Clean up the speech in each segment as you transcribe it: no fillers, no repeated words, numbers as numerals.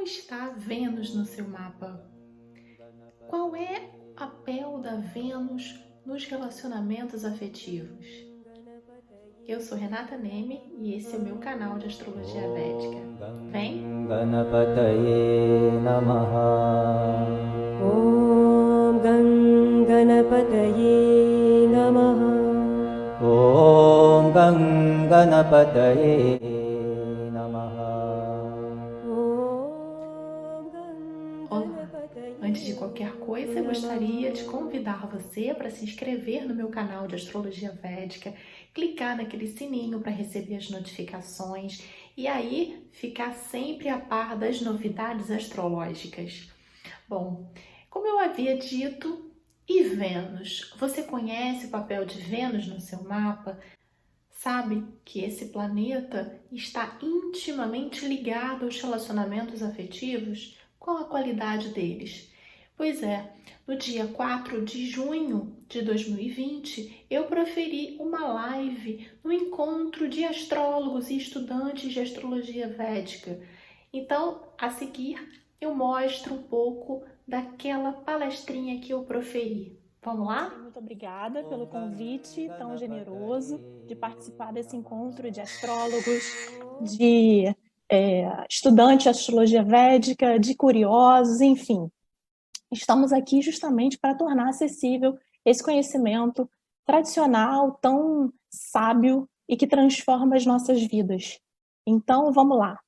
está Vênus no seu mapa? Qual é o papel da Vênus nos relacionamentos afetivos? Eu sou Renata Neme e esse é o meu canal de Astrologia Védica. Vem? Ganapataye Namaha. ॐ गणपतये नमः। Om Ganapataye Namaha. Olá! Antes de qualquer coisa, eu gostaria de convidar você para se inscrever no meu canal de Astrologia Védica, clicar naquele sininho para receber as notificações e aí ficar sempre a par das novidades astrológicas. Bom, como eu havia dito, e Vênus? Você conhece o papel de Vênus no seu mapa? Sabe que esse planeta está intimamente ligado aos relacionamentos afetivos? Qual a qualidade deles? Pois é, no dia 4 de junho de 2020, eu proferi uma live no encontro de astrólogos e estudantes de astrologia védica. Então, a seguir, eu mostro um pouco daquela palestrinha que eu proferi. Vamos lá? Muito obrigada pelo convite tão generoso de participar desse encontro de astrólogos, de estudantes de astrologia védica, de curiosos, enfim. Estamos aqui justamente para tornar acessível esse conhecimento tradicional, tão sábio e que transforma as nossas vidas. Então, vamos lá.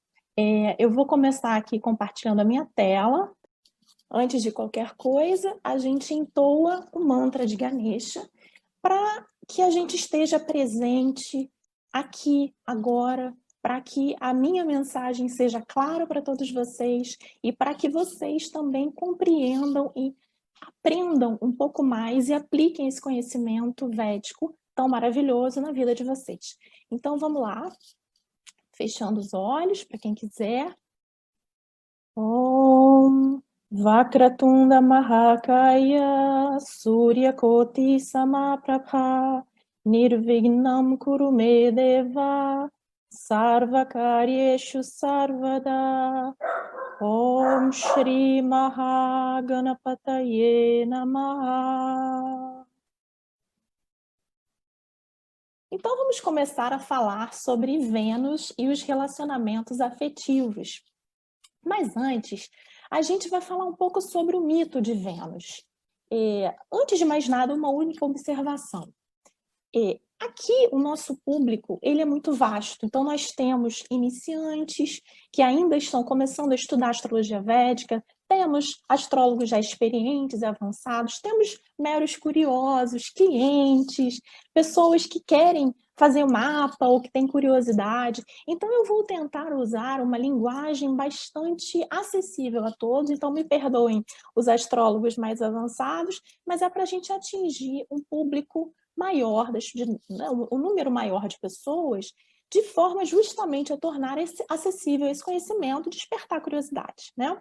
Eu vou começar aqui compartilhando a minha tela. Antes de qualquer coisa, a gente entoa o mantra de Ganesha para que a gente esteja presente aqui, agora, para que a minha mensagem seja clara para todos vocês e para que vocês também compreendam e aprendam um pouco mais e apliquem esse conhecimento védico tão maravilhoso na vida de vocês. Então, vamos lá. Fechando os olhos, para quem quiser. Om Vakratunda Mahakaya Surya Koti Samaprabha Nirvignam Kurume Deva Sarvakaryeshu Sarvada Om Shri Mahaganapataye Namaha. Então vamos começar a falar sobre Vênus e os relacionamentos afetivos. Mas antes, a gente vai falar um pouco sobre o mito de Vênus. Antes de mais nada, uma única observação. Aqui, o nosso público ele é muito vasto. Então, nós temos iniciantes que ainda estão começando a estudar astrologia védica, temos astrólogos já experientes e avançados, temos meros curiosos, clientes, pessoas que querem fazer o mapa ou que têm curiosidade. Então, eu vou tentar usar uma linguagem bastante acessível a todos. Então, me perdoem os astrólogos mais avançados, mas é para a gente atingir um público maior, um número maior de pessoas, de forma justamente a tornar acessível esse conhecimento, despertar curiosidade, né?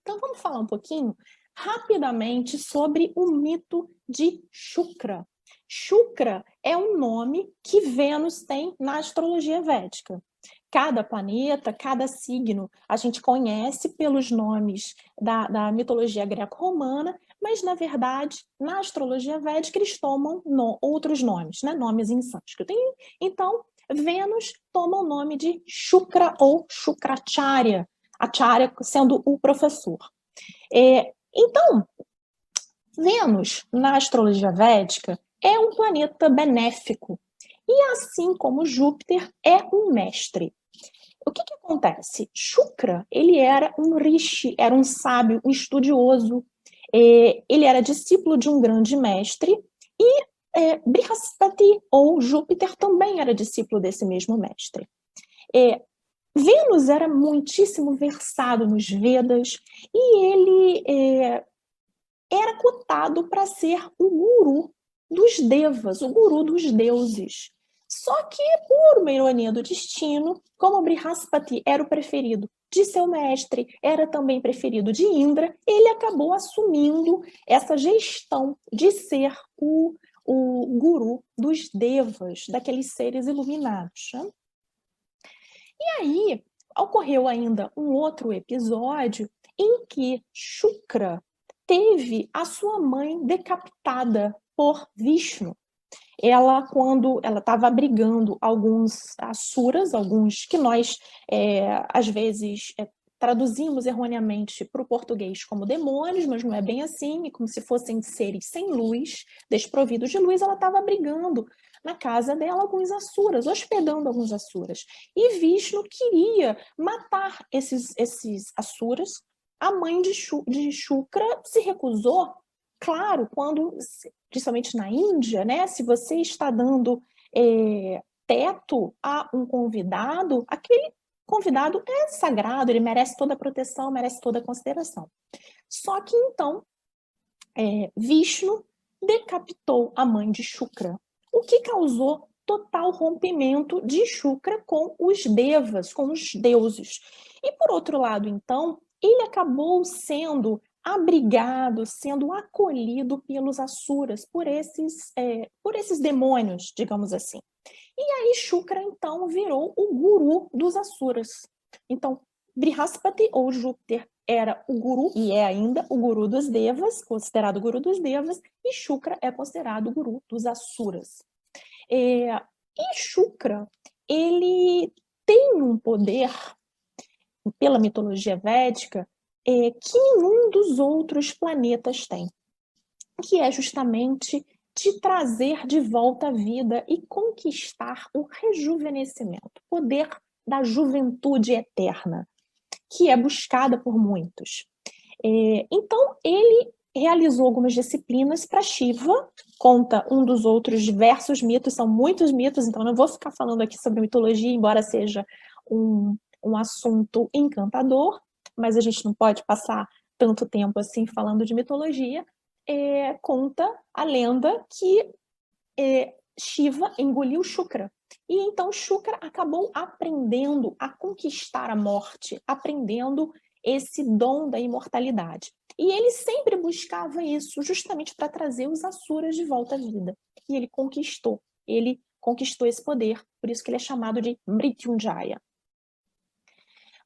Então, vamos falar um pouquinho rapidamente sobre o mito de Shukra. Shukra é um nome que Vênus tem na astrologia védica. Cada planeta, cada signo, a gente conhece pelos nomes da mitologia greco-romana, mas, na verdade, na astrologia védica, eles tomam outros nomes, né? Nomes em sânscrito. Então, Vênus toma o nome de Shukra ou Shukracharya, Acharya sendo o professor. Então, Vênus, na astrologia védica, é um planeta benéfico. E assim como Júpiter é um mestre. O que acontece? Shukra, ele era um rishi, era um sábio, um estudioso. Ele era discípulo de um grande mestre. E Brihaspati, ou Júpiter, também era discípulo desse mesmo mestre. Vênus era muitíssimo versado nos Vedas e ele era cotado para ser o guru dos devas, o guru dos deuses. Só que, por uma ironia do destino, como Brihaspati era o preferido de seu mestre, era também preferido de Indra, ele acabou assumindo essa gestão de ser o guru dos devas, daqueles seres iluminados. E aí, ocorreu ainda um outro episódio em que Shukra teve a sua mãe decapitada por Vishnu. Ela, quando ela estava abrigando alguns asuras, alguns que nós, às vezes, traduzimos erroneamente para o português como demônios, mas não é bem assim, como se fossem seres sem luz, desprovidos de luz, ela estava abrigando na casa dela alguns asuras, hospedando alguns asuras. E Vishnu queria matar esses asuras. A mãe de Shukra se recusou. Claro, quando, principalmente na Índia, né, se você está dando teto a um convidado, aquele convidado é sagrado, ele merece toda a proteção, merece toda a consideração. Só que então, Vishnu decapitou a mãe de Shukra, o que causou total rompimento de Shukra com os devas, com os deuses. E por outro lado, então, ele acabou sendo abrigado, sendo acolhido pelos asuras, por esses demônios, digamos assim. E aí Shukra, então, virou o guru dos asuras. Então, Brihaspati, ou Júpiter, era o guru, e é ainda o guru dos devas, considerado o guru dos devas, e Shukra é considerado o guru dos asuras. E Shukra, ele tem um poder, pela mitologia védica, que nenhum dos outros planetas tem, que é justamente de trazer de volta a vida e conquistar o rejuvenescimento, o poder da juventude eterna, que é buscada por muitos. Então, ele realizou algumas disciplinas para Shiva, conta um dos outros diversos mitos, são muitos mitos, então não vou ficar falando aqui sobre mitologia, embora seja um assunto encantador, mas a gente não pode passar tanto tempo assim falando de mitologia. Conta a lenda que Shiva engoliu Shukra. E então Shukra acabou aprendendo a conquistar a morte, aprendendo esse dom da imortalidade. E ele sempre buscava isso justamente para trazer os asuras de volta à vida. E ele conquistou esse poder, por isso que ele é chamado de Mrityunjaya.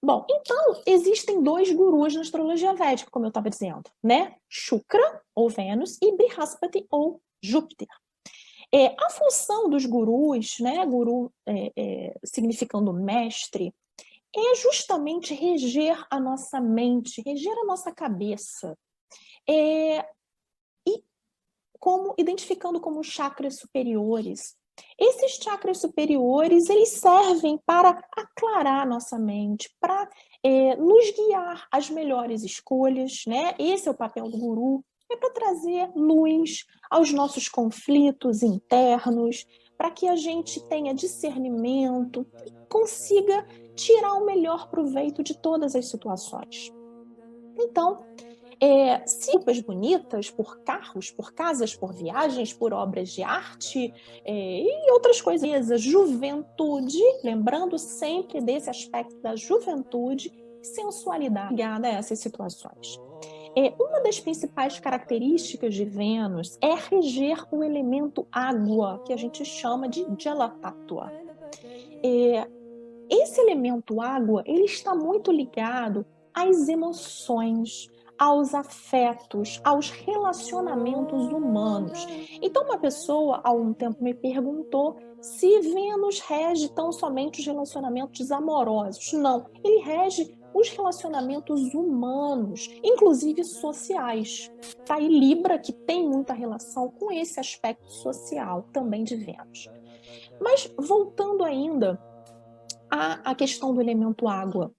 Bom, então, existem dois gurus na astrologia védica, como eu estava dizendo, né? Shukra, ou Vênus, e Brihaspati, ou Júpiter. A função dos gurus, né, guru significando mestre, é justamente reger a nossa mente, reger a nossa cabeça, e identificando como chakras superiores. Esses chakras superiores, eles servem para aclarar a nossa mente, para nos guiar às melhores escolhas, né? Esse é o papel do guru, é para trazer luz aos nossos conflitos internos, para que a gente tenha discernimento e consiga tirar o melhor proveito de todas as situações. Então, se roupas bonitas, por carros, por casas, por viagens, por obras de arte e outras coisas. Juventude, lembrando sempre desse aspecto da juventude e sensualidade ligada a essas situações. Uma das principais características de Vênus é reger o elemento água, que a gente chama de Jala Tattva. Esse elemento água, ele está muito ligado às emoções, aos afetos, aos relacionamentos humanos. Então, uma pessoa, há um tempo, me perguntou se Vênus rege tão somente os relacionamentos amorosos. Não, ele rege os relacionamentos humanos, inclusive sociais. Tá? E Libra, que tem muita relação com esse aspecto social também de Vênus. Mas, voltando ainda à questão do elemento água.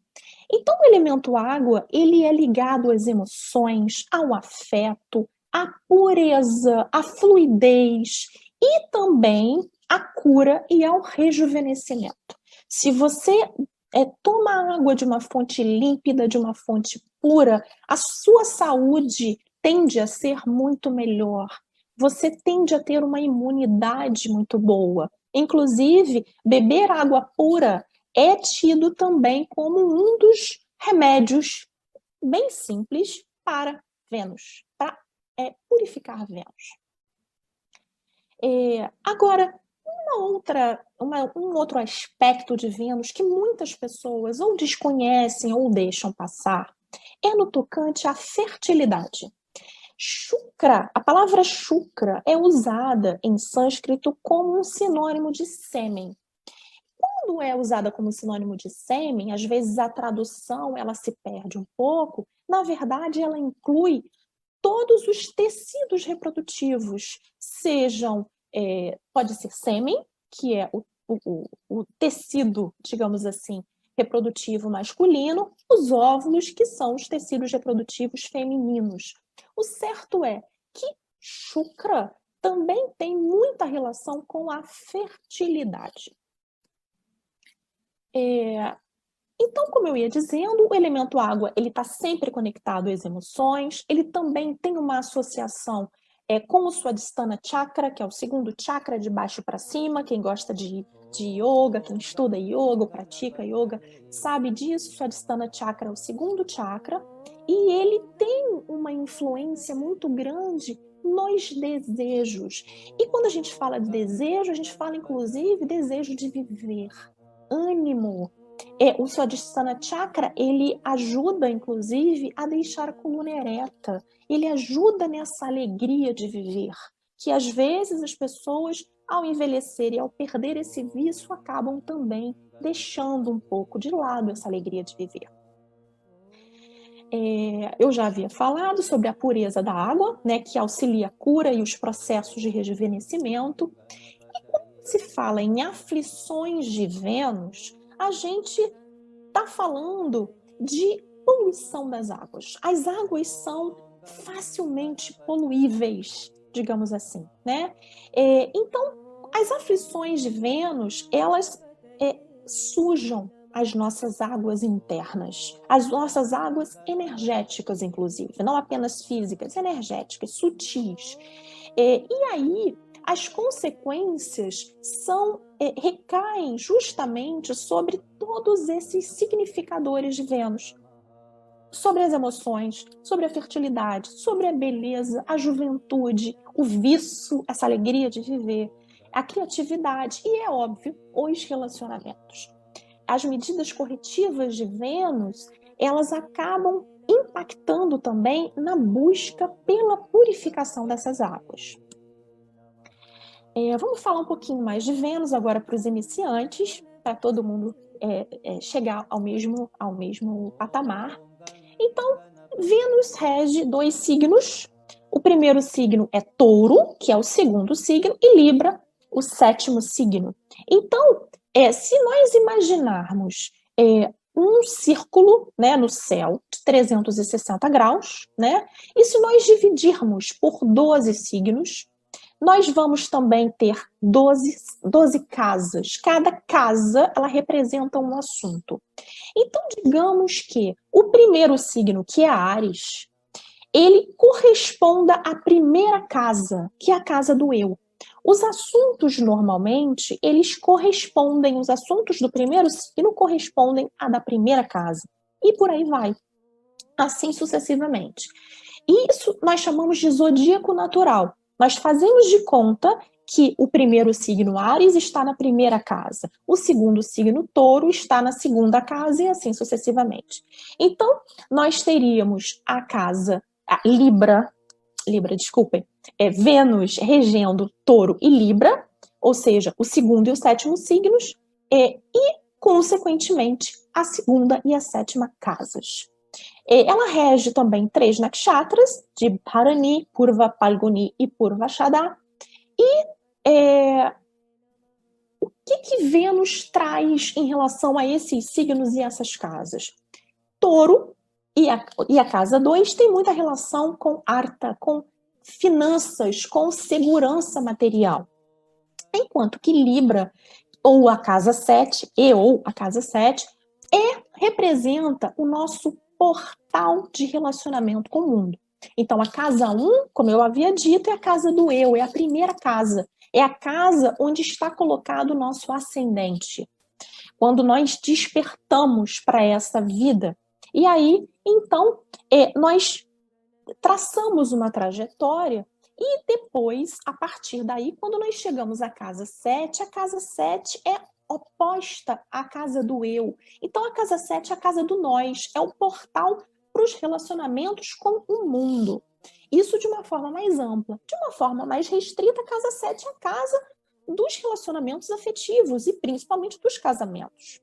Então, o elemento água, ele é ligado às emoções, ao afeto, à pureza, à fluidez e também à cura e ao rejuvenescimento. Se você toma água de uma fonte límpida, de uma fonte pura, a sua saúde tende a ser muito melhor. Você tende a ter uma imunidade muito boa. Inclusive, beber água pura é tido também como um dos remédios bem simples para Vênus, para purificar Vênus. Agora, um outro aspecto de Vênus que muitas pessoas ou desconhecem ou deixam passar é no tocante à fertilidade. Shukra, a palavra Shukra é usada em sânscrito como um sinônimo de sêmen. Quando é usada como sinônimo de sêmen, às vezes a tradução ela se perde um pouco. Na verdade, ela inclui todos os tecidos reprodutivos, pode ser sêmen, que é o tecido, digamos assim, reprodutivo masculino, os óvulos, que são os tecidos reprodutivos femininos. O certo é que Shukra também tem muita relação com a fertilidade. Então, como eu ia dizendo, o elemento água ele está sempre conectado às emoções, ele também tem uma associação com o Swadhisthana Chakra, que é o segundo chakra de baixo para cima. Quem gosta de yoga, quem estuda yoga ou pratica yoga, sabe disso. O Swadhisthana Chakra é o segundo chakra, e ele tem uma influência muito grande nos desejos. E quando a gente fala de desejo, a gente fala inclusive desejo de viver, ânimo. O Swadhisthana Chakra, ele ajuda, inclusive, a deixar a coluna ereta. Ele ajuda nessa alegria de viver, que às vezes as pessoas, ao envelhecer e ao perder esse vício, acabam também deixando um pouco de lado essa alegria de viver. Eu já havia falado sobre a pureza da água, né, que auxilia a cura e os processos de rejuvenescimento. E quando se fala em aflições de Vênus, a gente está falando de poluição das águas. As águas são facilmente poluíveis, digamos assim, né? Então, as aflições de Vênus, elas sujam as nossas águas internas, as nossas águas energéticas, inclusive, não apenas físicas, energéticas, sutis. E aí, as consequências recaem justamente sobre todos esses significadores de Vênus. Sobre as emoções, sobre a fertilidade, sobre a beleza, a juventude, o vício, essa alegria de viver, a criatividade e, é óbvio, os relacionamentos. As medidas corretivas de Vênus, elas acabam impactando também na busca pela purificação dessas águas. Vamos falar um pouquinho mais de Vênus agora para os iniciantes, para todo mundo chegar ao mesmo patamar. Então, Vênus rege 2 signos. O primeiro signo é Touro, que é o segundo signo, e Libra, o 7º signo. Então, se nós imaginarmos um círculo, né, no céu de 360 graus, né, e se nós dividirmos por 12 signos, nós vamos também ter 12 casas. Cada casa, ela representa um assunto. Então, digamos que o primeiro signo, que é Áries, ele corresponda à primeira casa, que é a casa do eu. Os assuntos, normalmente, os assuntos do primeiro signo correspondem à da primeira casa. E por aí vai. Assim sucessivamente. Isso nós chamamos de zodíaco natural. Nós fazemos de conta que o primeiro signo Áries está na primeira casa, o segundo signo Touro está na segunda casa e assim sucessivamente. Então, nós teríamos a casa Vênus regendo Touro e Libra, ou seja, o segundo e o 7º signos, e, consequentemente, a segunda e a 7ª casas. Ela rege também 3 nakshatras, de Bharani, Purva Palguni e Purvashada. E o que Vênus traz em relação a esses signos e essas casas? Touro e a casa 2 tem muita relação com Artha, com finanças, com segurança material. Enquanto que Libra, ou a casa 7, representa o nosso portal de relacionamento com o mundo. Então, a casa 1, como eu havia dito, é a casa do eu, é a primeira casa. É a casa onde está colocado o nosso ascendente. Quando nós despertamos para essa vida. E aí, então, nós traçamos uma trajetória E depois, a partir daí, quando nós chegamos à casa 7, a casa 7 é oposta à casa do eu. Então, a casa 7 é a casa do nós, é o portal para os relacionamentos com o mundo. Isso de uma forma mais ampla. De uma forma mais restrita, a casa 7 é a casa dos relacionamentos afetivos e principalmente dos casamentos.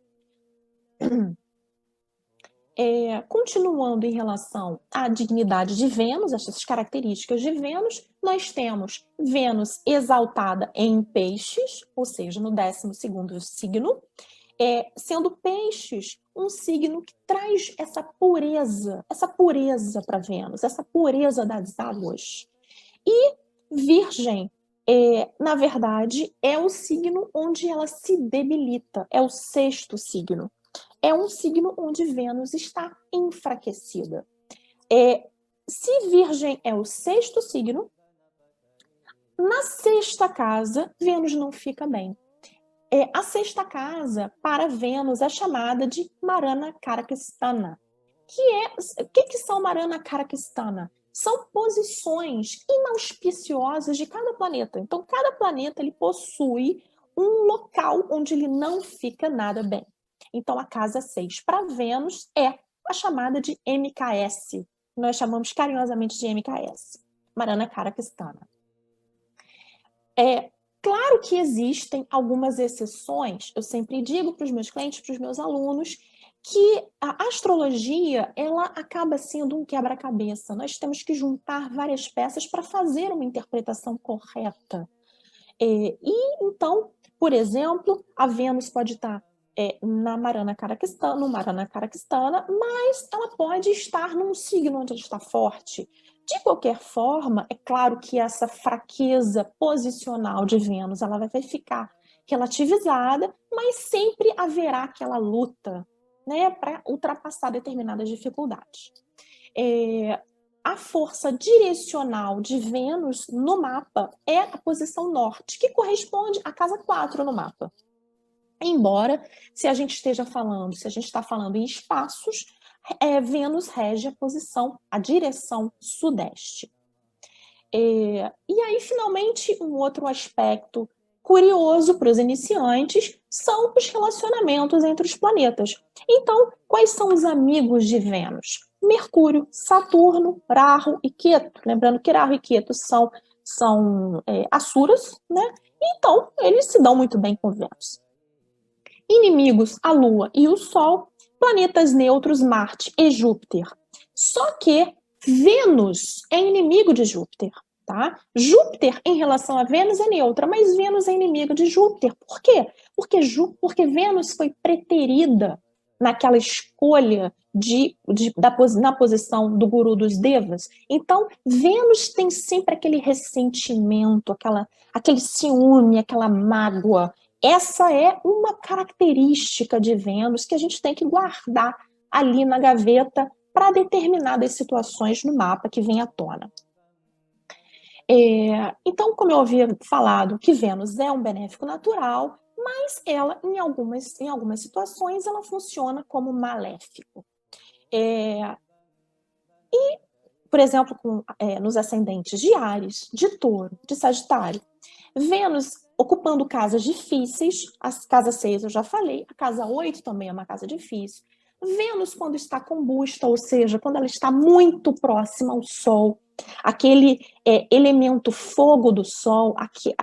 Continuando em relação à dignidade de Vênus, essas características de Vênus, nós temos Vênus exaltada em Peixes, ou seja, no 12º signo, sendo Peixes um signo que traz essa pureza para Vênus, essa pureza das águas. E Virgem, na verdade, é o signo onde ela se debilita, é o 6º signo. É um signo onde Vênus está enfraquecida. Se Virgem é o 6º signo, na 6ª casa, Vênus não fica bem. A 6ª casa, para Vênus, é chamada de Marana Karakastana. O que são Marana Karakastana? São posições inauspiciosas de cada planeta. Então, cada planeta ele possui um local onde ele não fica nada bem. Então, a casa 6 para Vênus é a chamada de MKS. Nós chamamos carinhosamente de MKS, Marana Karakastana. Claro que existem algumas exceções. Eu sempre digo para os meus clientes, para os meus alunos, que a astrologia ela acaba sendo um quebra-cabeça. Nós temos que juntar várias peças para fazer uma interpretação correta. Então, por exemplo, a Vênus pode estar na Marana Karakastana, mas ela pode estar num signo onde ela está forte. De qualquer forma, é claro que essa fraqueza posicional de Vênus ela vai ficar relativizada, mas sempre haverá aquela luta, né, para ultrapassar determinadas dificuldades. A força direcional de Vênus no mapa é a posição norte, que corresponde à casa 4 no mapa. Embora, se a gente está falando em espaços, Vênus rege a direção sudeste. E aí, finalmente, um outro aspecto curioso para os iniciantes são os relacionamentos entre os planetas. Então, quais são os amigos de Vênus? Mercúrio, Saturno, Rahu e Ketu. Lembrando que Rahu e Ketu são asuras, né? Então, eles se dão muito bem com Vênus. Inimigos, a Lua e o Sol, planetas neutros, Marte e Júpiter. Só que Vênus é inimigo de Júpiter, tá? Júpiter, em relação a Vênus, é neutra, mas Vênus é inimigo de Júpiter. Por quê? Porque Vênus foi preterida naquela escolha na posição do guru dos devas. Então, Vênus tem sempre aquele ressentimento, aquele ciúme, aquela mágoa. Essa é uma característica de Vênus que a gente tem que guardar ali na gaveta para determinadas situações no mapa que vem à tona. Então, como eu havia falado, que Vênus é um benéfico natural, mas ela, em algumas situações, ela funciona como maléfico. Por exemplo, nos ascendentes de Áries, de Touro, de Sagitário, Vênus ocupando casas difíceis, a casa 6 eu já falei, a casa 8 também é uma casa difícil. Vênus, quando está combusta, ou seja, quando ela está muito próxima ao Sol, aquele elemento fogo do Sol,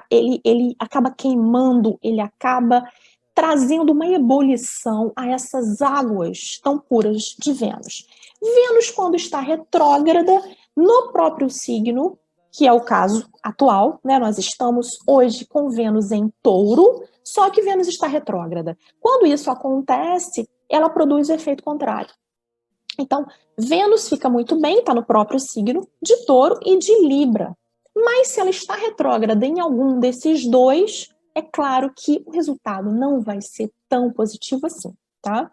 ele acaba queimando, ele acaba trazendo uma ebulição a essas águas tão puras de Vênus. Vênus, quando está retrógrada, no próprio signo, que é o caso atual, né? Nós estamos hoje com Vênus em Touro, só que Vênus está retrógrada. Quando isso acontece, ela produz o efeito contrário. Então, Vênus fica muito bem, está no próprio signo de Touro e de Libra. Mas se ela está retrógrada em algum desses dois, é claro que o resultado não vai ser tão positivo assim, tá?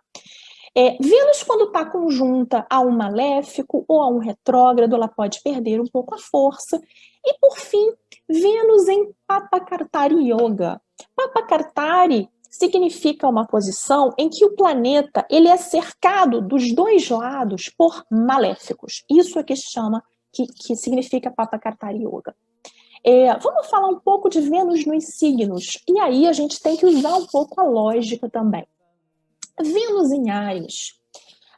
Vênus, quando está conjunta a um maléfico ou a um retrógrado, ela pode perder um pouco a força. E, por fim, Vênus em Papakartari Yoga. Papakartari significa uma posição em que o planeta ele é cercado dos dois lados por maléficos. Isso é que significa Papakartari Yoga. Vamos falar um pouco de Vênus nos signos, e aí a gente tem que usar um pouco a lógica também. Vênus em Áries.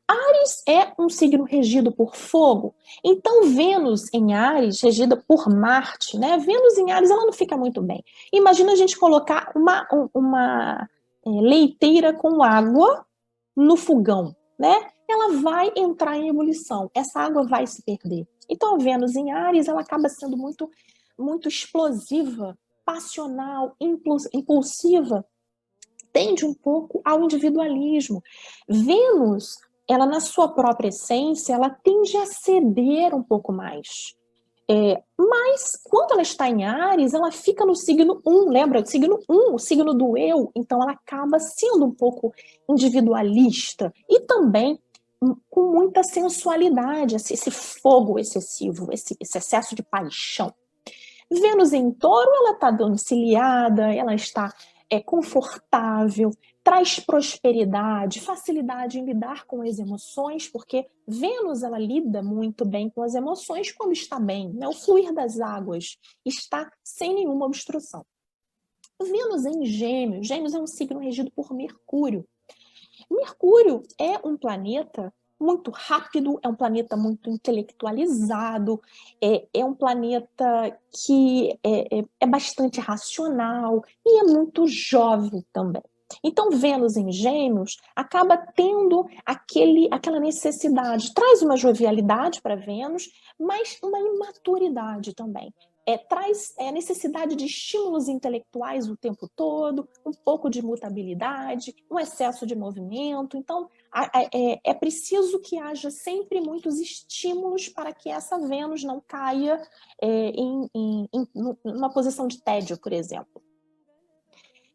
Áries é um signo regido por fogo, então Vênus em Áries, regida por Marte, né? Vênus em Áries, ela não fica muito bem. Imagina a gente colocar uma leiteira com água no fogão, né? Ela vai entrar em ebulição, essa água vai se perder. Então a Vênus em Áries, ela acaba sendo muito, muito explosiva, passional, impulsiva, tende um pouco ao individualismo. Vênus, ela na sua própria essência, ela tende a ceder um pouco mais. Mas quando ela está em Áries, ela fica no signo 1, lembra? O signo 1, o signo do eu, então ela acaba sendo um pouco individualista e também com muita sensualidade, esse fogo excessivo, esse excesso de paixão. Vênus em Touro, ela está domiciliada, ela está confortável, traz prosperidade, facilidade em lidar com as emoções, porque Vênus ela lida muito bem com as emoções quando está bem, né? O fluir das águas está sem nenhuma obstrução. Vênus em Gêmeos, Gêmeos é um signo regido por Mercúrio. Mercúrio é um planeta muito rápido, é um planeta muito intelectualizado, é um planeta que é bastante racional e é muito jovem também. Então, Vênus em Gêmeos acaba tendo aquela necessidade, traz uma jovialidade para Vênus, mas uma imaturidade também. Traz necessidade de estímulos intelectuais o tempo todo, um pouco de mutabilidade, um excesso de movimento. Então, é preciso que haja sempre muitos estímulos para que essa Vênus não caia numa posição de tédio, por exemplo.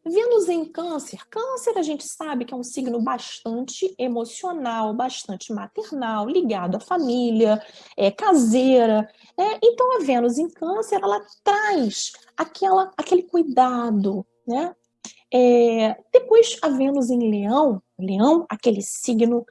Vênus em Câncer. Câncer a gente sabe que é um signo bastante emocional, bastante maternal, ligado à família, caseira, né? Então a Vênus em Câncer, ela traz aquele cuidado, né? Depois a Vênus em Leão, Leão, aquele signo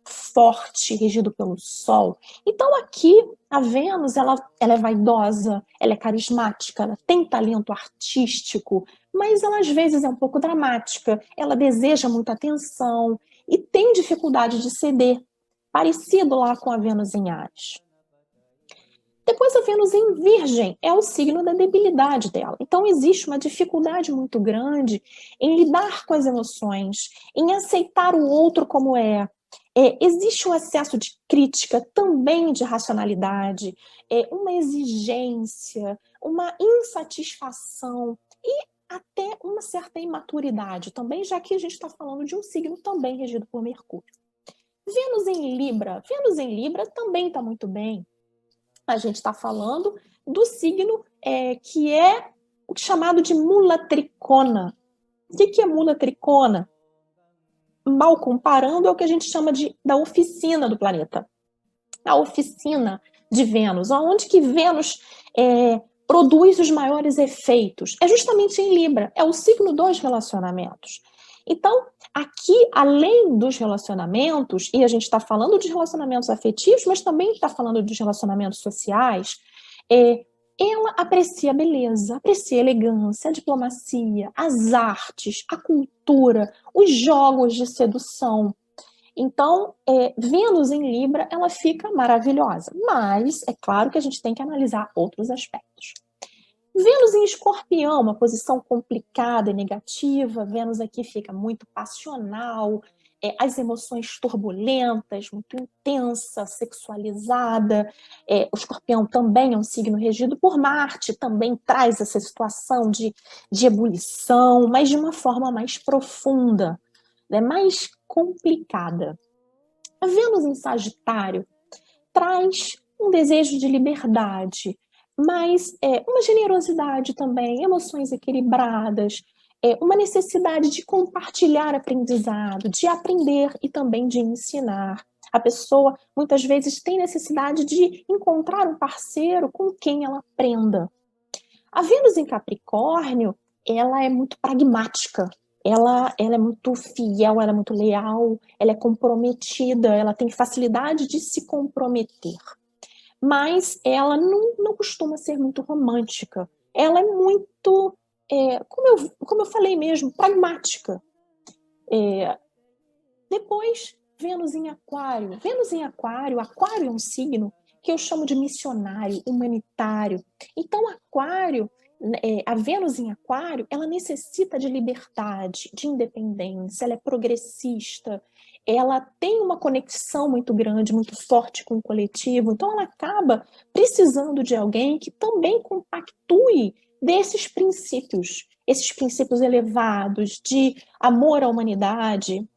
forte, regido pelo Sol. Então aqui a Vênus, ela é vaidosa, ela é carismática, ela tem talento artístico, mas ela às vezes é um pouco dramática, ela deseja muita atenção e tem dificuldade de ceder, parecido lá com a Vênus em Áries. Depois a Vênus em Virgem é o signo da debilidade dela. Então existe uma dificuldade muito grande em lidar com as emoções, em aceitar o outro como é. Existe um excesso de crítica, também de racionalidade, uma exigência, uma insatisfação e até uma certa imaturidade também, já que a gente está falando de um signo também regido por Mercúrio. Vênus em Libra também está muito bem. A gente está falando do signo que é o chamado de mula tricona. O que é mula tricona? Mal comparando, é o que a gente chama da oficina do planeta. A oficina de Vênus, onde que Vênus produz os maiores efeitos. É justamente em Libra, é o signo dos relacionamentos. Então, aqui, além dos relacionamentos, e a gente está falando de relacionamentos afetivos, mas também está falando de relacionamentos sociais, ela aprecia a beleza, aprecia a elegância, a diplomacia, as artes, a cultura, os jogos de sedução. Então, Vênus em Libra, ela fica maravilhosa, mas é claro que a gente tem que analisar outros aspectos. Vênus em Escorpião, uma posição complicada e negativa. Vênus aqui fica muito passional, as emoções turbulentas, muito intensa, sexualizada. O Escorpião também é um signo regido por Marte, também traz essa situação de ebulição, mas de uma forma mais profunda, né, mais complicada. A Vênus em Sagitário traz um desejo de liberdade, mas uma generosidade também, emoções equilibradas, uma necessidade de compartilhar aprendizado, de aprender e também de ensinar. A pessoa, muitas vezes, tem necessidade de encontrar um parceiro com quem ela aprenda. A Vênus em Capricórnio, ela é muito pragmática, ela é muito fiel, ela é muito leal, ela é comprometida, ela tem facilidade de se comprometer. mas ela não costuma ser muito romântica. Ela é muito, como eu falei mesmo, pragmática. Depois, Vênus em Aquário. Vênus em Aquário, Aquário é um signo que eu chamo de missionário, humanitário. Então, Aquário, a Vênus em Aquário, ela necessita de liberdade, de independência, ela é progressista, ela tem uma conexão muito grande, muito forte com o coletivo, então ela acaba precisando de alguém que também compactue desses princípios, esses princípios elevados de amor à humanidade.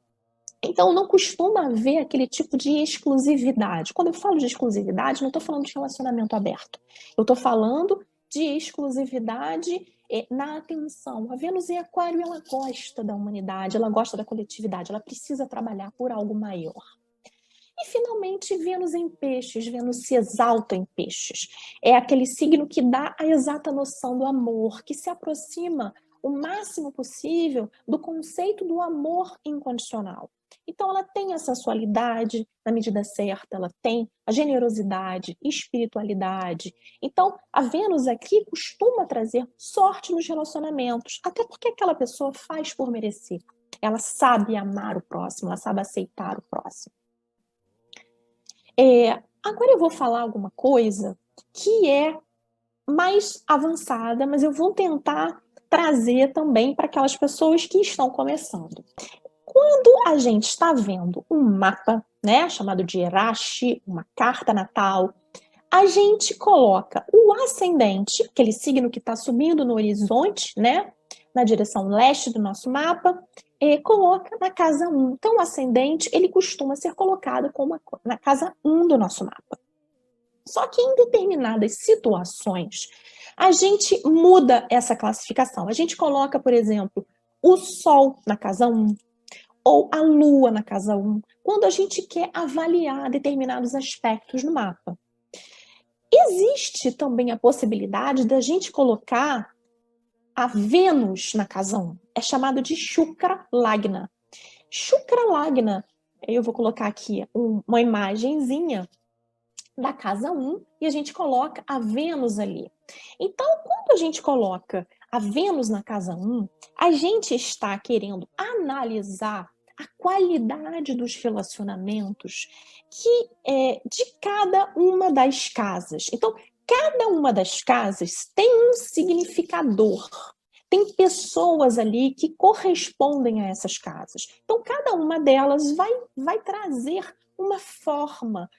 Então, não costuma haver aquele tipo de exclusividade. Quando eu falo de exclusividade, não estou falando de relacionamento aberto. Eu estou falando de exclusividade na atenção. A Vênus em Aquário, ela gosta da humanidade, ela gosta da coletividade, ela precisa trabalhar por algo maior. E, finalmente, Vênus em Peixes. Vênus se exalta em Peixes. É aquele signo que dá a exata noção do amor, que se aproxima o máximo possível do conceito do amor incondicional. Então, ela tem a sensualidade na medida certa, ela tem a generosidade, espiritualidade. Então, a Vênus aqui costuma trazer sorte nos relacionamentos, até porque aquela pessoa faz por merecer. Ela sabe amar o próximo, ela sabe aceitar o próximo. Agora eu vou falar alguma coisa que é mais avançada, mas eu vou tentar trazer também para aquelas pessoas que estão começando. Quando a gente está vendo um mapa, né, chamado de Hirashi, uma carta natal, a gente coloca o ascendente, aquele signo que está subindo no horizonte, né, na direção leste do nosso mapa, coloca na casa 1. Então, o ascendente, ele costuma ser colocado na casa 1 do nosso mapa. Só que em determinadas situações, a gente muda essa classificação. A gente coloca, por exemplo, o Sol na casa 1, ou a Lua na casa 1, quando a gente quer avaliar determinados aspectos no mapa. Existe também a possibilidade da gente colocar a Vênus na casa 1. É chamado de Shukra Lagna. Shukra Lagna, eu vou colocar aqui uma imagenzinha da casa 1 e a gente coloca a Vênus ali. Então, quando a gente coloca a Vênus na casa 1, a gente está querendo analisar a qualidade dos relacionamentos de cada uma das casas. Então, cada uma das casas tem um significador. Tem pessoas ali que correspondem a essas casas. Então, cada uma delas vai trazer uma forma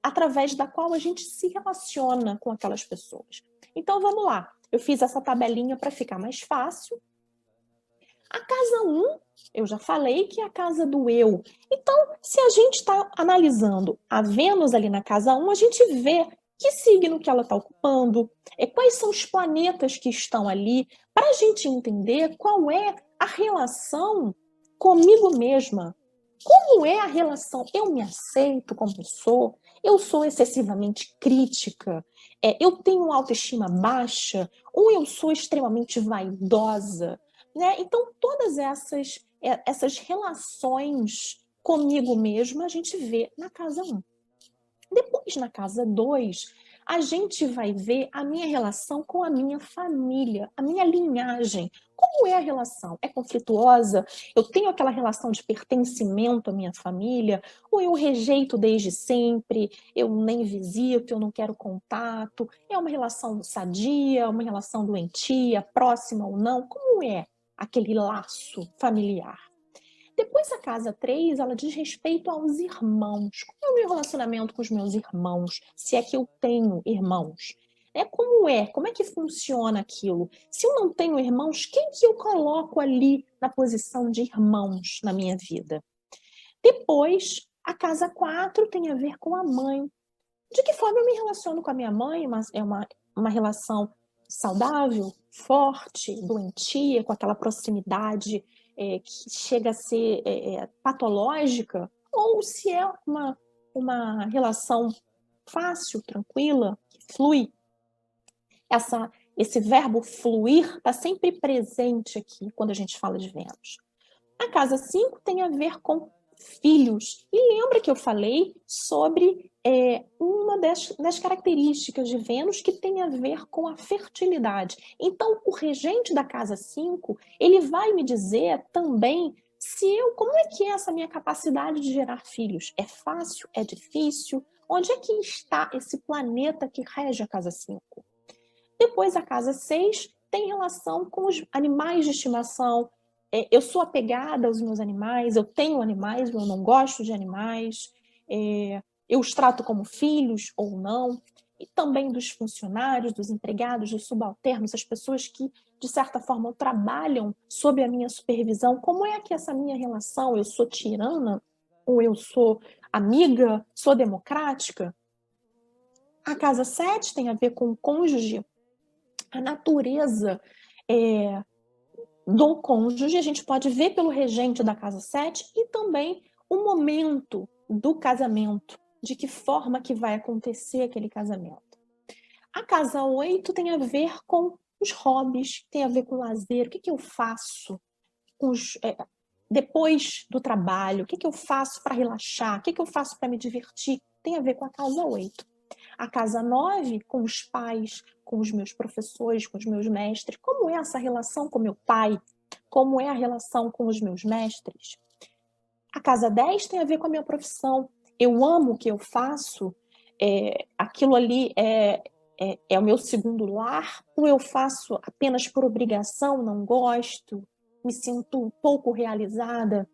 através da qual a gente se relaciona com aquelas pessoas. Então, vamos lá. Eu fiz essa tabelinha para ficar mais fácil. A casa 1, eu já falei que é a casa do eu. Então, se a gente está analisando a Vênus ali na casa 1, a gente vê que signo que ela está ocupando, quais são os planetas que estão ali, para a gente entender qual é a relação comigo mesma. Como é a relação? Eu me aceito como eu sou excessivamente crítica, eu tenho autoestima baixa, ou eu sou extremamente vaidosa, né? Então, todas essas relações comigo mesma a gente vê na casa 1. Depois, na casa 2, a gente vai ver a minha relação com a minha família, a minha linhagem. Como é a relação? É conflituosa? Eu tenho aquela relação de pertencimento à minha família? Ou eu rejeito desde sempre? Eu nem visito, eu não quero contato? É uma relação sadia, uma relação doentia, próxima ou não? Como é aquele laço familiar? Depois, a casa 3, ela diz respeito aos irmãos. Como é o meu relacionamento com os meus irmãos? Se é que eu tenho irmãos. Como é? Como é que funciona aquilo? Se eu não tenho irmãos, quem que eu coloco ali na posição de irmãos na minha vida? Depois, a casa 4 tem a ver com a mãe. De que forma eu me relaciono com a minha mãe? É uma relação saudável, forte, doentia, com aquela proximidade que chega a ser patológica, ou se é uma relação fácil, tranquila, que flui. Esse verbo fluir está sempre presente aqui quando a gente fala de Vênus. A casa 5 tem a ver com filhos. E lembra que eu falei sobre uma das características de Vênus que tem a ver com a fertilidade. Então, o regente da casa 5, ele vai me dizer também como é que é essa minha capacidade de gerar filhos? É fácil? É difícil? Onde é que está esse planeta que rege a casa 5? Depois, a casa 6 tem relação com os animais de estimação. Eu sou apegada aos meus animais, eu tenho animais, eu não gosto de animais, eu os trato como filhos ou não, e também dos funcionários, dos empregados, dos subalternos, as pessoas que, de certa forma, trabalham sob a minha supervisão. Como é que essa minha relação? Eu sou tirana? Ou eu sou amiga? Sou democrática? A casa 7 tem a ver com o cônjuge, a natureza do cônjuge, a gente pode ver pelo regente da casa 7 e também o momento do casamento, de que forma que vai acontecer aquele casamento. A casa 8 tem a ver com os hobbies, tem a ver com o lazer, o que eu faço depois do trabalho, o que eu faço para relaxar, o que eu faço para me divertir, tem a ver com a casa 8. A casa 9, com os pais, com os meus professores, com os meus mestres. Como é essa relação com meu pai? Como é a relação com os meus mestres? A casa 10 tem a ver com a minha profissão. Eu amo o que eu faço? Aquilo ali é o meu segundo lar? Ou eu faço apenas por obrigação, não gosto? Me sinto um pouco realizada?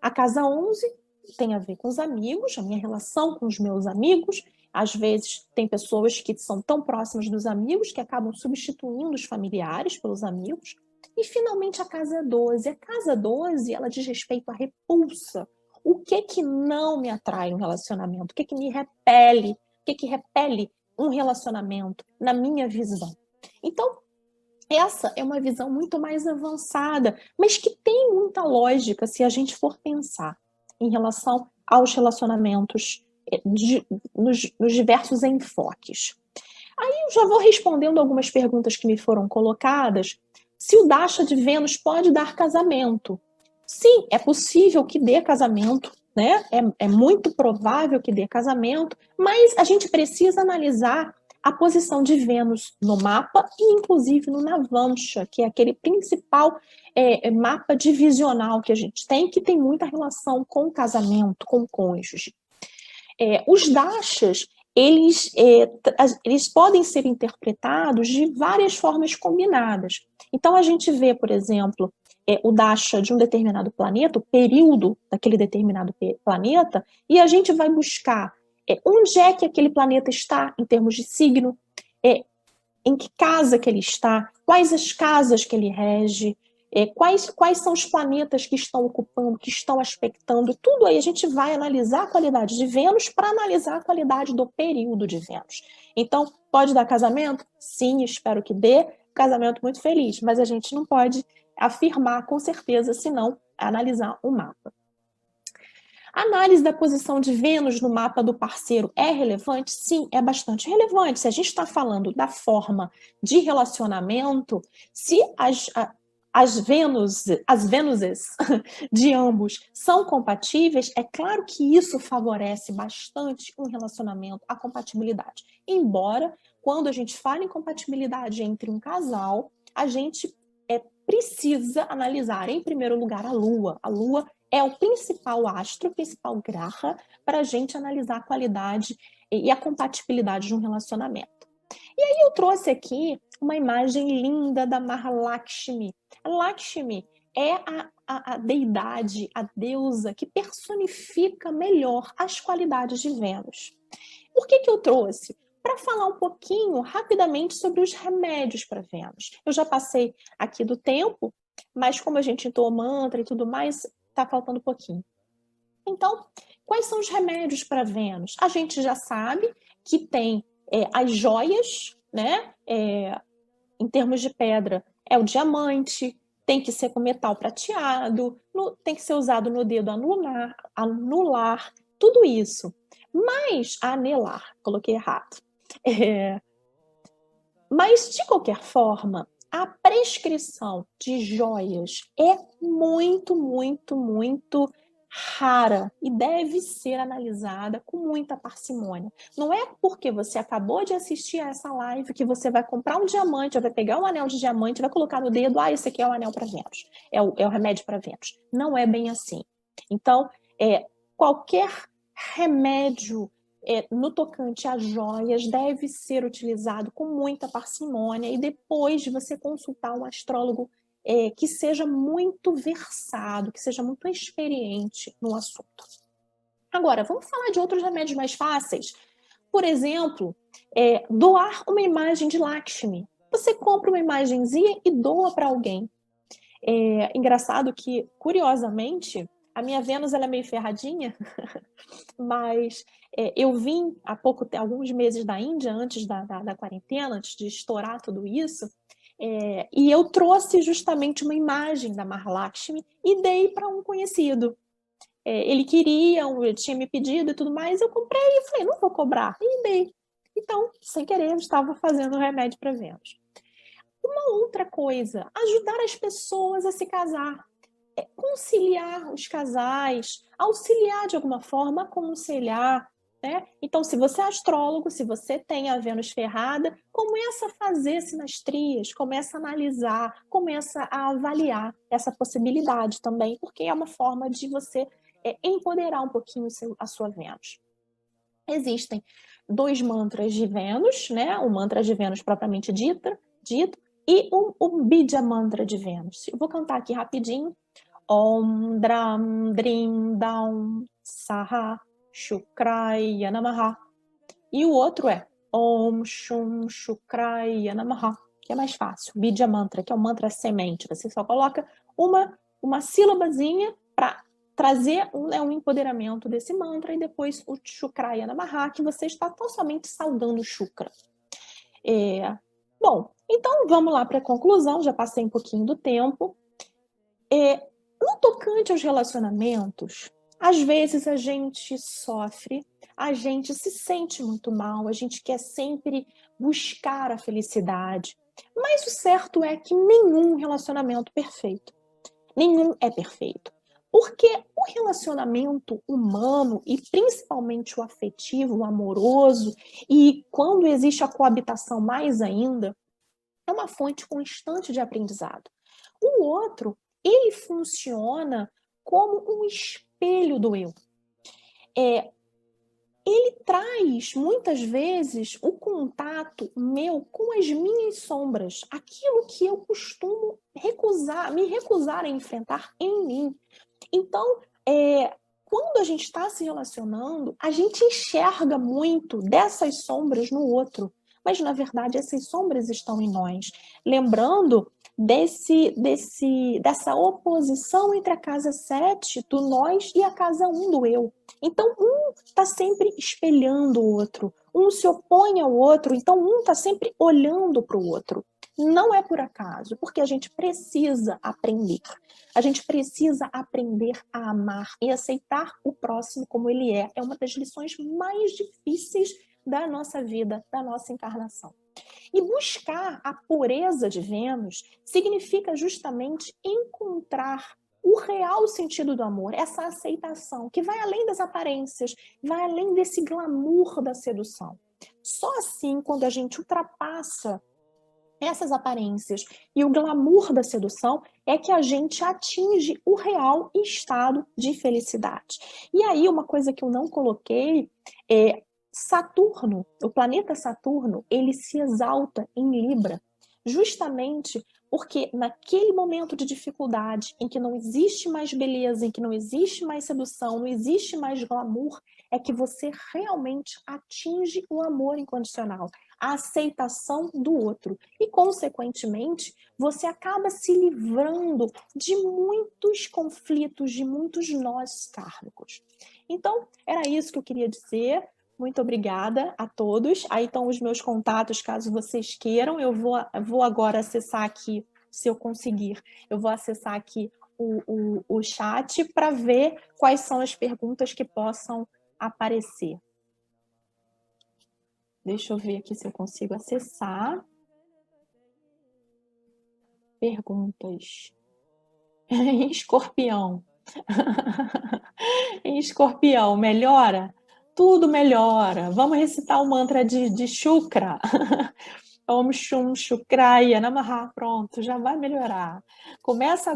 A casa 11 tem a ver com os amigos, a minha relação com os meus amigos. Às vezes, tem pessoas que são tão próximas dos amigos que acabam substituindo os familiares pelos amigos. E, finalmente, a casa 12. A casa 12, ela diz respeito à repulsa. O que não me atrai um relacionamento? O que me repele? O que repele um relacionamento na minha visão? Então, essa é uma visão muito mais avançada, mas que tem muita lógica se a gente for pensar em relação aos relacionamentos nos diversos enfoques. Aí eu já vou respondendo algumas perguntas que me foram colocadas. Se o Dasha de Vênus pode dar casamento? Sim, é possível que dê casamento, né? É muito provável que dê casamento, mas a gente precisa analisar a posição de Vênus no mapa e, inclusive, no Navamsha, que é aquele principal mapa divisional que a gente tem, que tem muita relação com o casamento, com o cônjuge. Os dashas, eles podem ser interpretados de várias formas combinadas. Então, a gente vê, por exemplo, o dasha de um determinado planeta, o período daquele determinado planeta, e a gente vai buscar onde é que aquele planeta está em termos de signo, em que casa que ele está, quais as casas que ele rege, quais são os planetas que estão ocupando, que estão aspectando, tudo aí a gente vai analisar a qualidade de Vênus para analisar a qualidade do período de Vênus. Então, pode dar casamento? Sim, espero que dê. Casamento muito feliz, mas a gente não pode afirmar com certeza, senão analisar o mapa. A análise da posição de Vênus no mapa do parceiro é relevante? Sim, é bastante relevante. Se a gente está falando da forma de relacionamento, se as Vênuses de ambos são compatíveis, é claro que isso favorece bastante um relacionamento, a compatibilidade. Embora, quando a gente fala em compatibilidade entre um casal, a gente precisa analisar, em primeiro lugar, a Lua. A Lua é o principal astro, o principal graha, para a gente analisar a qualidade e a compatibilidade de um relacionamento. E aí eu trouxe aqui uma imagem linda da Mahalakshmi. A Lakshmi é a deidade, a deusa que personifica melhor as qualidades de Vênus. Por que eu trouxe? Para falar um pouquinho rapidamente sobre os remédios para Vênus. Eu já passei aqui do tempo, mas como a gente entoou mantra e tudo mais, está faltando um pouquinho. Então, quais são os remédios para Vênus? A gente já sabe que tem as joias, né? Em termos de pedra, é o diamante, tem que ser com metal prateado, tem que ser usado no dedo anular, tudo isso. Mas, anelar, coloquei errado. Mas, de qualquer forma, a prescrição de joias é muito, muito, muito rara e deve ser analisada com muita parcimônia. Não é porque você acabou de assistir a essa live que você vai comprar um diamante, ou vai pegar um anel de diamante, vai colocar no dedo, esse aqui é o anel para Vênus, é o remédio para Vênus. Não é bem assim. Então, qualquer remédio no tocante a joias deve ser utilizado com muita parcimônia e depois de você consultar um astrólogo que seja muito versado, que seja muito experiente no assunto. Agora, vamos falar de outros remédios mais fáceis. Por exemplo, doar uma imagem de Lakshmi. Você compra uma imagenzinha e doa para alguém. Engraçado que, curiosamente, a minha Vênus ela é meio ferradinha, mas eu vim há alguns meses da Índia, antes da quarentena, antes de estourar tudo isso, e eu trouxe justamente uma imagem da Mahalakshmi e dei para um conhecido. Ele queria, tinha me pedido e tudo mais, eu comprei e falei, não vou cobrar, e dei. Então, sem querer, eu estava fazendo remédio para Vênus. Uma outra coisa, ajudar as pessoas a se casar. Conciliar os casais, auxiliar de alguma forma, aconselhar, né? Então, se você é astrólogo, se você tem a Vênus ferrada, começa a fazer sinastrias, começa a analisar, começa a avaliar essa possibilidade também, porque é uma forma de você empoderar um pouquinho a sua Vênus. Existem 2 mantras de Vênus, né? O mantra de Vênus propriamente dito, e o Bija mantra de Vênus. Eu vou cantar aqui rapidinho. Om Dram Drim Daum Saha Shukraya Namaha. E o outro é Om Shum Shukraya Namaha, que é mais fácil. Bija mantra, que é o mantra semente. Você só coloca uma sílabazinha para trazer um empoderamento desse mantra e depois o Shukraya Namaha, que você está tão somente saudando o Shukra. Bom, então vamos lá para a conclusão, já passei um pouquinho do tempo. No tocante aos relacionamentos, às vezes a gente sofre, a gente se sente muito mal, a gente quer sempre buscar a felicidade. Mas o certo é que nenhum relacionamento perfeito, nenhum é perfeito. Porque o relacionamento humano, e principalmente o afetivo, o amoroso, e quando existe a coabitação mais ainda, é uma fonte constante de aprendizado. O outro, ele funciona como um espelho do eu. Ele traz, muitas vezes, o contato meu com as minhas sombras, aquilo que eu costumo me recusar a enfrentar em mim. Então, quando a gente está se relacionando, a gente enxerga muito dessas sombras no outro, mas, na verdade, essas sombras estão em nós. Lembrando dessa oposição entre a casa 7 do nós e a casa 1 do eu. Então, um está sempre espelhando o outro, um se opõe ao outro, então um está sempre olhando para o outro. Não é por acaso, porque a gente precisa aprender. A gente precisa aprender a amar e aceitar o próximo como ele é. É uma das lições mais difíceis da nossa vida, da nossa encarnação. E buscar a pureza de Vênus significa justamente encontrar o real sentido do amor, essa aceitação que vai além das aparências, vai além desse glamour da sedução. Só assim, quando a gente ultrapassa essas aparências e o glamour da sedução, é que a gente atinge o real estado de felicidade. E aí, uma coisa que eu não coloquei é Saturno, o planeta Saturno, ele se exalta em Libra, justamente porque naquele momento de dificuldade, em que não existe mais beleza, em que não existe mais sedução, não existe mais glamour, é que você realmente atinge o amor incondicional, a aceitação do outro. E, consequentemente, você acaba se livrando de muitos conflitos, de muitos nós kármicos. Então, era isso que eu queria dizer. Muito obrigada a todos. Aí estão os meus contatos, caso vocês queiram. Eu vou agora acessar aqui, se eu conseguir, eu vou acessar aqui o chat para ver quais são as perguntas que possam aparecer. Deixa eu ver aqui se eu consigo acessar. Perguntas. Escorpião. Em Escorpião, melhora? Tudo melhora. Vamos recitar o mantra de Shukra. Om Shum Shukraya Namaha. Pronto, já vai melhorar.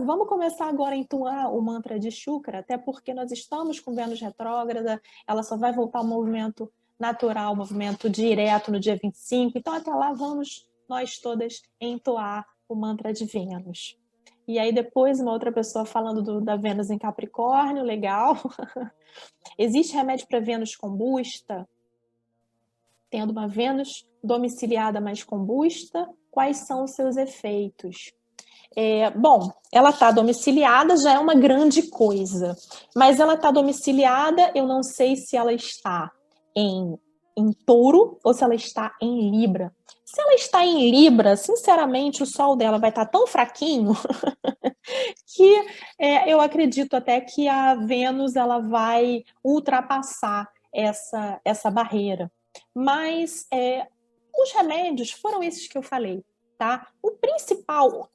Vamos começar agora a entoar o mantra de Shukra, até porque nós estamos com Vênus retrógrada, ela só vai voltar ao movimento natural, movimento direto no dia 25. Então, até lá, vamos nós todas entoar o mantra de Vênus. E aí depois uma outra pessoa falando da Vênus em Capricórnio, legal. Existe remédio para Vênus combusta? Tendo uma Vênus domiciliada mais combusta, quais são os seus efeitos? Bom, ela está domiciliada, já é uma grande coisa. Mas ela está domiciliada, eu não sei se ela está em Touro ou se ela está em Libra. Se ela está em Libra, sinceramente, o sol dela vai estar tão fraquinho que eu acredito até que a Vênus ela vai ultrapassar essa barreira. Mas os remédios foram esses que eu falei, tá? O principal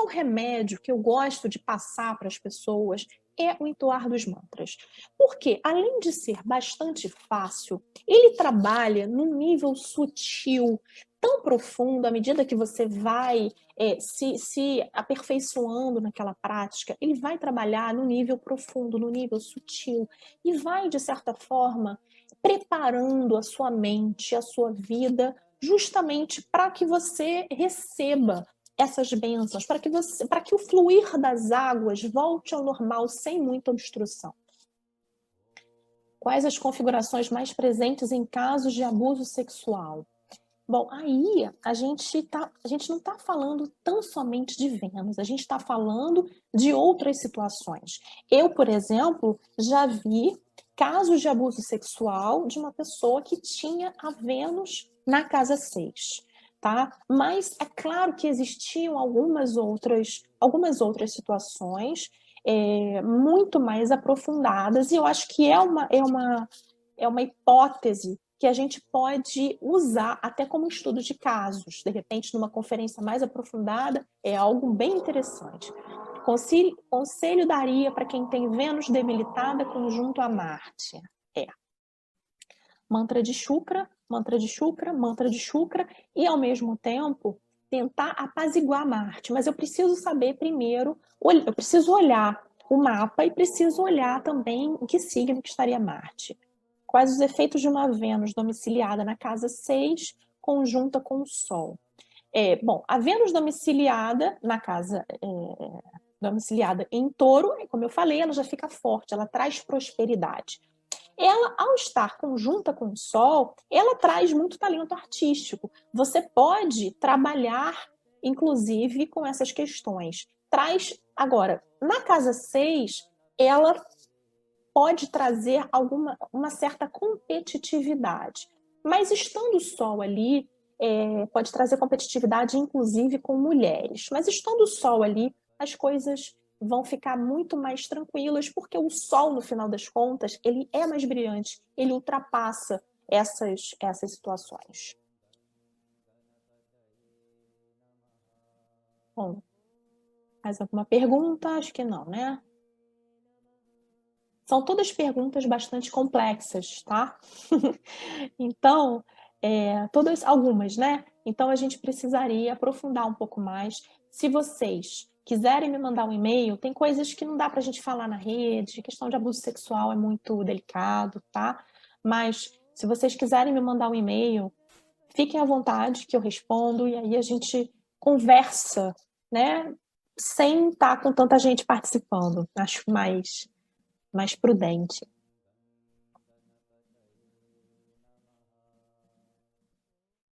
remédio que eu gosto de passar para as pessoas é o entoar dos mantras. Porque, além de ser bastante fácil, ele trabalha num nível sutil, tão profundo, à medida que você vai se aperfeiçoando naquela prática, ele vai trabalhar no nível profundo, no nível sutil, e vai, de certa forma, preparando a sua mente, a sua vida, justamente para que você receba essas bênçãos, para que o fluir das águas volte ao normal sem muita obstrução. Quais as configurações mais presentes em casos de abuso sexual? Bom, aí a gente não está falando tão somente de Vênus, a gente está falando de outras situações. Eu, por exemplo, já vi casos de abuso sexual de uma pessoa que tinha a Vênus na casa 6, tá? Mas é claro que existiam algumas outras situações muito mais aprofundadas, e eu acho que é uma hipótese que a gente pode usar até como estudo de casos. De repente, numa conferência mais aprofundada, é algo bem interessante. Conselho daria para quem tem Vênus debilitada conjunto a Marte? Mantra de Shukra, mantra de Shukra, mantra de Shukra, e ao mesmo tempo tentar apaziguar Marte. Mas eu preciso saber primeiro, eu preciso olhar o mapa e preciso olhar também em que signo que estaria Marte. Quais os efeitos de uma Vênus domiciliada na casa 6, conjunta com o Sol? Bom, a Vênus domiciliada na casa domiciliada em Touro, como eu falei, ela já fica forte, ela traz prosperidade. Ela, ao estar conjunta com o Sol, ela traz muito talento artístico. Você pode trabalhar, inclusive, com essas questões. Agora, na casa 6, ela pode trazer uma certa competitividade. Mas estando o Sol ali, pode trazer competitividade, inclusive, com mulheres. Mas estando o Sol ali, as coisas vão ficar muito mais tranquilas, porque o Sol, no final das contas, ele é mais brilhante, ele ultrapassa essas situações. Bom, mais alguma pergunta? Acho que não, né? São todas perguntas bastante complexas, tá? Então, algumas, né? Então, a gente precisaria aprofundar um pouco mais. Se vocês quiserem me mandar um e-mail, tem coisas que não dá para a gente falar na rede, questão de abuso sexual é muito delicado, tá? Mas, se vocês quiserem me mandar um e-mail, fiquem à vontade que eu respondo, e aí a gente conversa, né? Sem estar com tanta gente participando. Acho mais prudente.